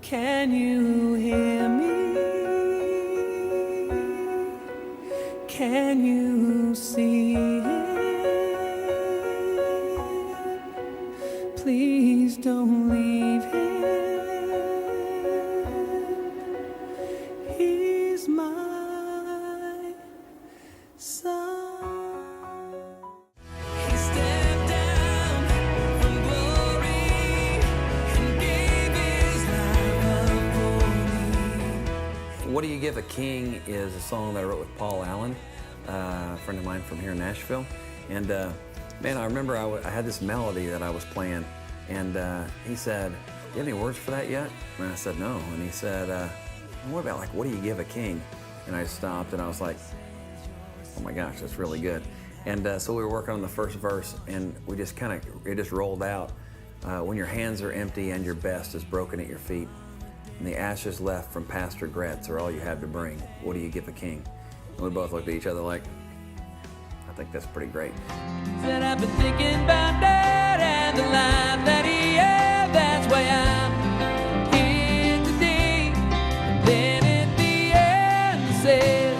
Can you hear me? Can you see it? Please don't leave him. He's my son. He stepped down from glory and gave his life up for me. What Do You Give a King is a song that I wrote with Paul Allen, a friend of mine from here in Nashville. And man, I remember I had this melody that I was playing, and he said, "Do you have any words for that yet?" And I said, "No." And he said, "What about like, what do you give a king?" And I stopped and I was like, oh my gosh, that's really good. And so we were working on the first verse, and we just it just rolled out. When your hands are empty and your best is broken at your feet, and the ashes left from past regrets are all you have to bring, what do you give a king? And we both looked at each other like, I think that's pretty great. Said I've been thinking about Dad and the life that he had. That's why I'm here today. Then at the end he said,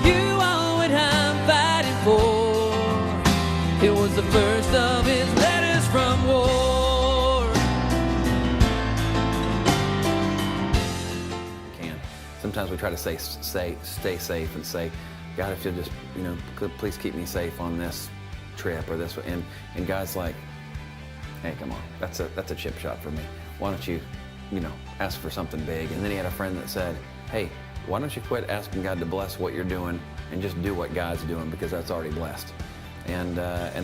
"You are what I'm fighting for." It was the first of his letters from war. Sometimes we try to stay safe and say, God, if you'll just, please keep me safe on this trip or this, and God's like, hey, come on, that's a chip shot for me. Why don't you, ask for something big? And then he had a friend that said, hey, why don't you quit asking God to bless what you're doing and just do what God's doing, because that's already blessed. And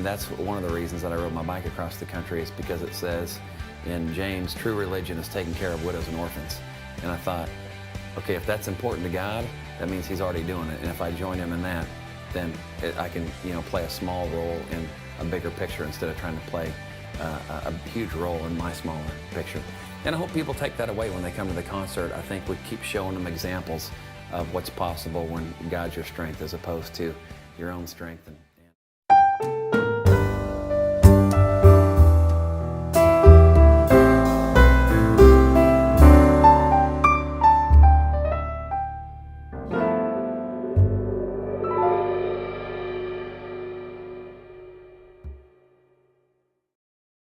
that's one of the reasons that I rode my bike across the country, is because it says in James, true religion is taking care of widows and orphans. And I thought, okay, if that's important to God, that means he's already doing it. And if I join him in that, then I can, play a small role in a bigger picture instead of trying to play a huge role in my smaller picture. And I hope people take that away when they come to the concert. I think we keep showing them examples of what's possible when God's your strength as opposed to your own strength.